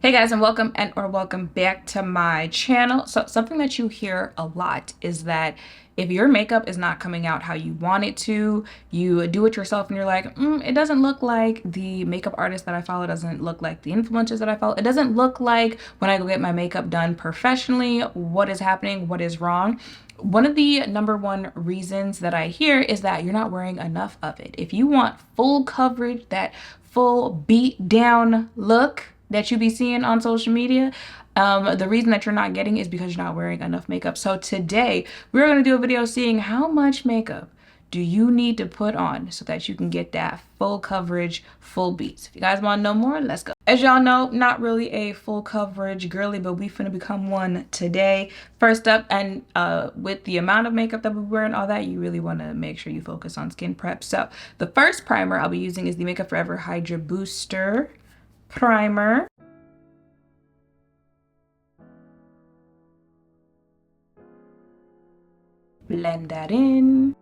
Hey guys, and welcome back to my channel. So something that you hear a lot is that if your makeup is not coming out how you want it to, you do it yourself and you're like, it doesn't look like the makeup artist that I follow, doesn't look like the influencers that I follow, it doesn't look like when I go get my makeup done professionally. What is happening? What is wrong? One of the #1 reasons that I hear is that you're not wearing enough of it. If you want full coverage, that full beat down look that you be seeing on social media, the reason that you're not getting is because you're not wearing enough makeup. So today we're going to do a video seeing how much makeup do you need to put on so that you can get that full coverage, full beats. If you guys want to know more, let's go. As y'all know, not really a full coverage girly, but we finna become one today. First up, and with the amount of makeup that we wear and all that, you really want to make sure you focus on skin prep. So the first primer I'll be using is the Makeup Forever Hydra Booster Primer. Blend that in.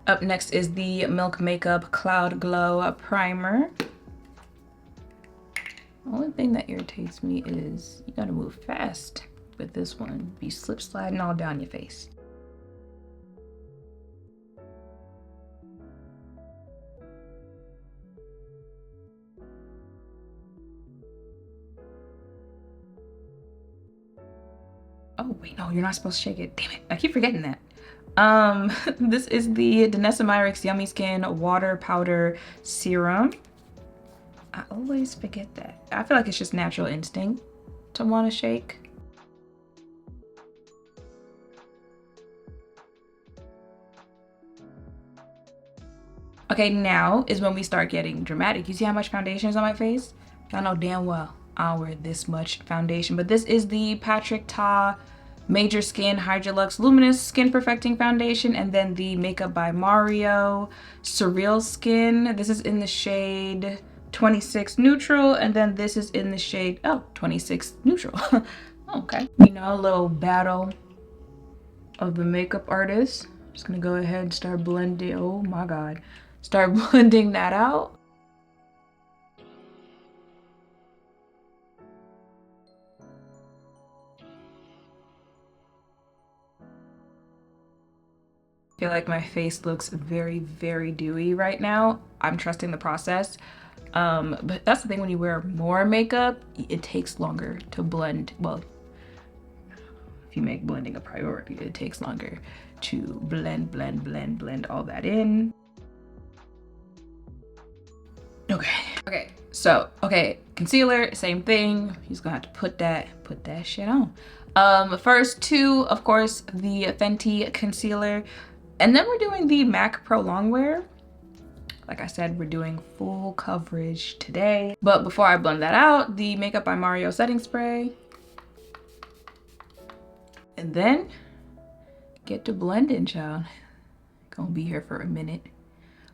Up next is the Milk Makeup Cloud Glow Primer. The only thing that irritates me is you gotta move fast with this one. Be slip sliding all down your face. Oh wait, no, you're not supposed to shake it. Damn it, I keep forgetting that. This is the Danessa Myricks Yummy Skin Water Powder Serum. I always forget that. I feel like it's just natural instinct to want to shake. Okay, now is when we start getting dramatic. You see how much foundation is on my face? Y'all know damn well I don't wear this much foundation, but this is the Patrick Ta Major Skin Hydra-Luxe Luminous Skin Perfecting Foundation, and then the Makeup by MARIOSurrealSkin. This is in the shade 26 Neutral, and then this is in the shade 26 Neutral. Okay, you know, a little battle of the makeup artist. Just gonna go ahead and start blending. Oh my god, start blending that out. I feel like my face looks very, very dewy right now. I'm trusting the process. But that's the thing, when you wear more makeup, it takes longer to blend. Well, if you make blending a priority, it takes longer to blend all that in. Okay, so, concealer, same thing. He's gonna have to put that shit on. First two, of course, the Fenty concealer. And then we're doing the MAC Pro Longwear. Like I said, we're doing full coverage today. But before I blend that out, the Makeup by Mario setting spray. And then get to blending, child. Gonna be here for a minute.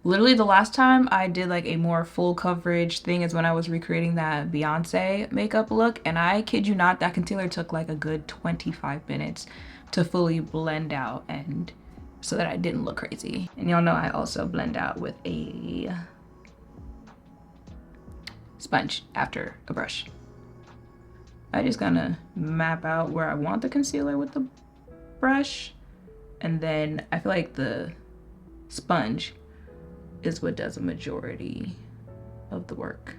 Literally the last time I did like a more full coverage thing is when I was recreating that Beyonce makeup look. And I kid you not, that concealer took like a good 25 minutes to fully blend out, and so that I didn't look crazy. And y'all know I also blend out with a sponge after a brush. I just gonna map out where I want the concealer with the brush, and then I feel like the sponge is what does a majority of the work.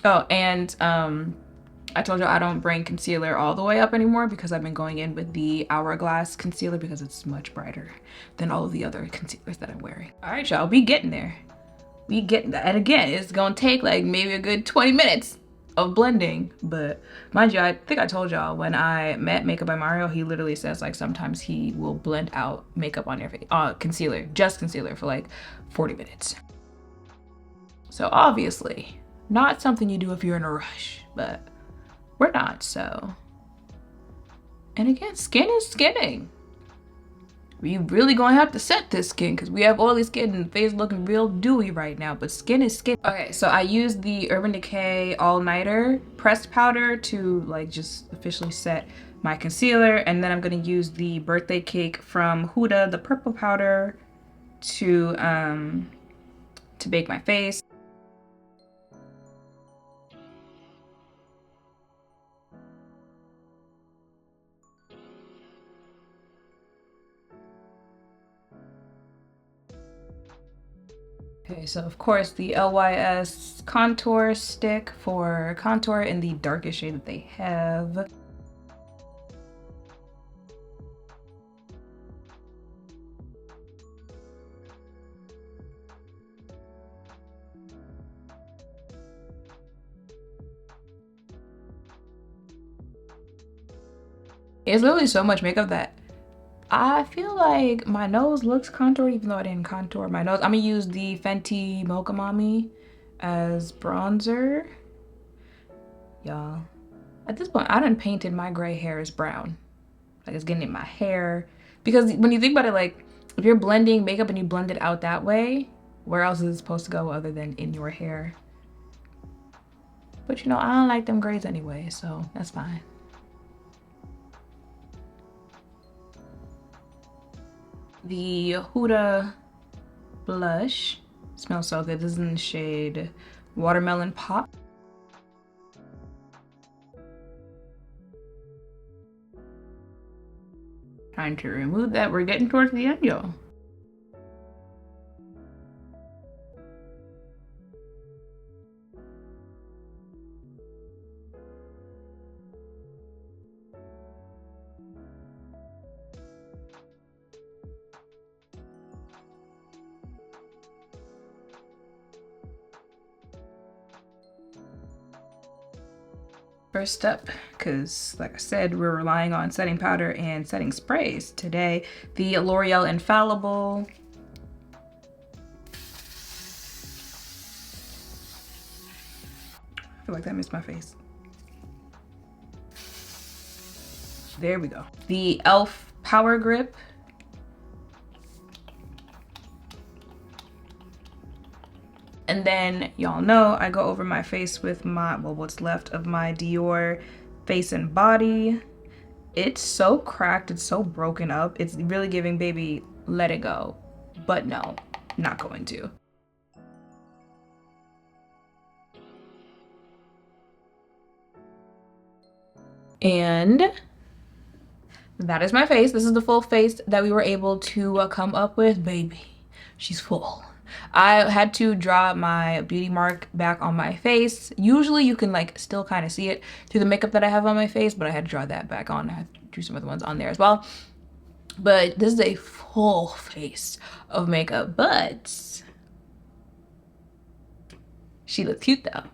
Oh, and I told you I don't bring concealer all the way up anymore because I've been going in with the Hourglass concealer because it's much brighter than all of the other concealers that I'm wearing. All right, y'all, we getting there. We getting that. And again, it's gonna take like maybe a good 20 minutes of blending. But mind you, I think I told y'all when I met Makeup by Mario, he literally says like sometimes he will blend out makeup on your face, concealer, just concealer, for like 40 minutes. So obviously, not something you do if you're in a rush, but we're not, so. And again, skin is skinning. We really gonna have to set this skin because we have oily skin and the face looking real dewy right now, but skin is skin. Okay, so I used the Urban Decay All Nighter pressed powder to like just officially set my concealer, and then I'm gonna use the Birthday Cake from Huda, the purple powder, to bake my face. Okay, so of course the LYS contour stick for contour in the darkest shade that they have. It's literally so much makeup that I feel like my nose looks contoured even though I didn't contour my nose. I'm gonna use the Fenty Mocha Mami as bronzer. Y'all, at this point, I done painted my gray hairs brown. Like it's getting in my hair. Because when you think about it, like if you're blending makeup and you blend it out that way, where else is it supposed to go other than in your hair? But you know, I don't like them grays anyway, so that's fine. The Huda blush smells so good. This is in the shade Watermelon Pop. Trying to remove that. We're getting towards the end, y'all. First up, because like I said, we're relying on setting powder and setting sprays today, the L'Oreal Infallible. I feel like that missed my face. There we go. The e.l.f. Power Grip. And then y'all know I go over my face with my, well, what's left of my Dior Face and Body. It's so cracked, it's so broken up. It's really giving baby, let it go. But no, not going to. And that is my face. This is the full face that we were able to come up with. Baby, she's full. I had to draw my beauty mark back on my face. Usually you can like still kind of see it through the makeup that I have on my face, but I had to draw that back on. I have to do some other ones on there as well. But this is a full face of makeup, but she looks cute though.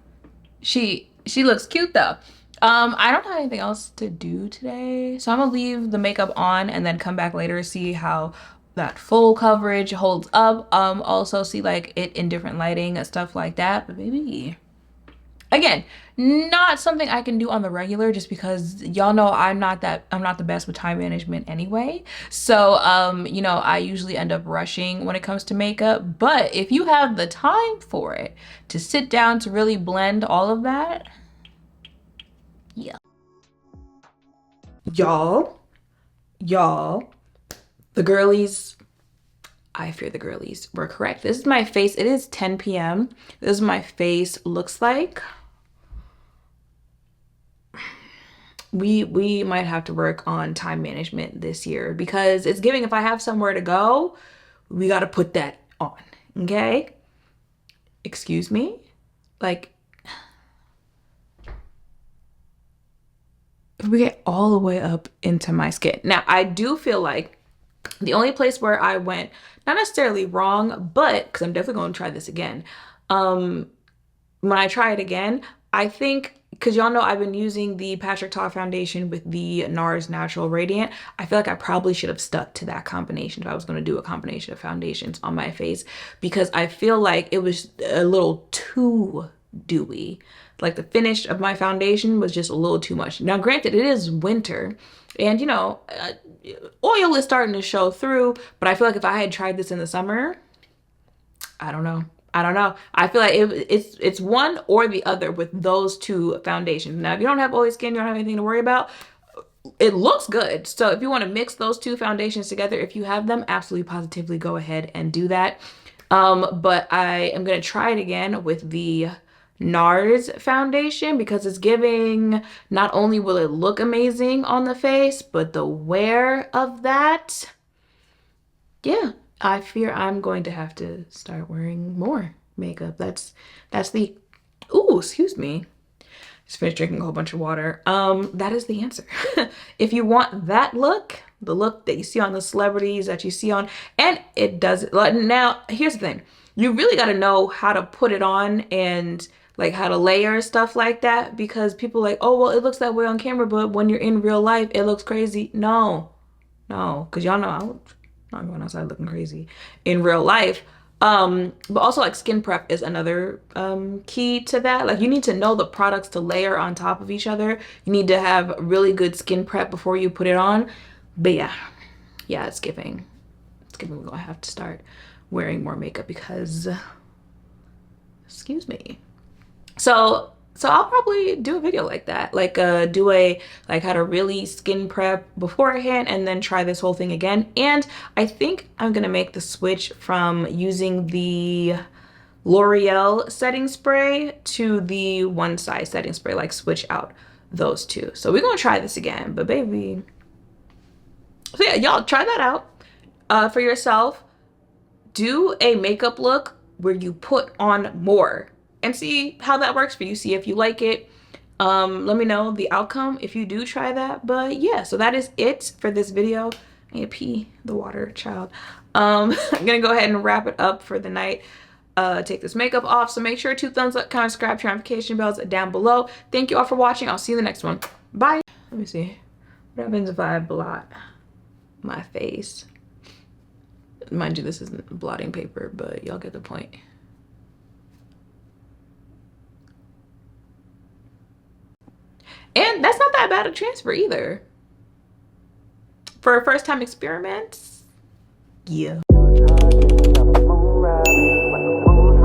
She looks cute though. I don't have anything else to do today, so I'm gonna leave the makeup on and then come back later to see how that full coverage holds up. Also see like it in different lighting and stuff like that. But baby, again, not something I can do on the regular just because y'all know I'm not the best with time management anyway. So you know, I usually end up rushing when it comes to makeup. But if you have the time for it to sit down to really blend all of that, yeah. Y'all, the girlies, I fear the girlies were correct. This is my face. It is 10 p.m. This is my face looks like. We might have to work on time management this year because it's giving if I have somewhere to go, we got to put that on, okay? Excuse me? Like, we get all the way up into my skin. Now, I do feel like the only place where I went, not necessarily wrong, but, because I'm definitely going to try this again. When I try it again, I think, because y'all know I've been using the Patrick Ta foundation with the NARS Natural Radiant. I feel like I probably should have stuck to that combination if I was going to do a combination of foundations on my face, because I feel like it was a little too dewy. Like the finish of my foundation was just a little too much. Now, granted, it is winter, And you know, oil is starting to show through, but I feel like if I had tried this in the summer, I don't know. I don't know. I feel like it's one or the other with those two foundations. Now, if you don't have oily skin, you don't have anything to worry about. It looks good. So if you want to mix those two foundations together, if you have them, absolutely positively go ahead and do that. But I am going to try it again with the NARS foundation because it's giving, not only will it look amazing on the face, but the wear of that, yeah, I fear I'm going to have to start wearing more makeup. That's the, ooh, excuse me. Just finished drinking a whole bunch of water. That is the answer. If you want that look, the look that you see on the celebrities, that you see on, and it does it. Now, here's the thing. You really got to know how to put it on and like how to layer stuff like that, because people are like, oh, well, it looks that way on camera, but when you're in real life, it looks crazy. No, no, because y'all know I'm not going outside looking crazy in real life. But also like skin prep is another key to that. Like you need to know the products to layer on top of each other. You need to have really good skin prep before you put it on. But yeah, it's giving. It's giving. We're gonna have to start wearing more makeup because, excuse me. So I'll probably do a video like that, like do a like how to really skin prep beforehand and then try this whole thing again. And I think I'm gonna make the switch from using the L'Oreal setting spray to the One Size setting spray, like switch out those two. So we're gonna try this again, but baby. So yeah, y'all try that out for yourself. Do a makeup look where you put on more and see how that works for you. See if you like it. Let me know the outcome if you do try that. But yeah, so that is it for this video. I need to pee the water, child. I'm gonna go ahead and wrap it up for the night. Take this makeup off. So make sure to thumbs up, comment, subscribe, turn notification bells down below. Thank you all for watching. I'll see you in the next one. Bye. Let me see. What happens if I blot my face? Mind you, this isn't blotting paper, but y'all get the point. And that's not that bad a transfer either. For a first time experiment, yeah.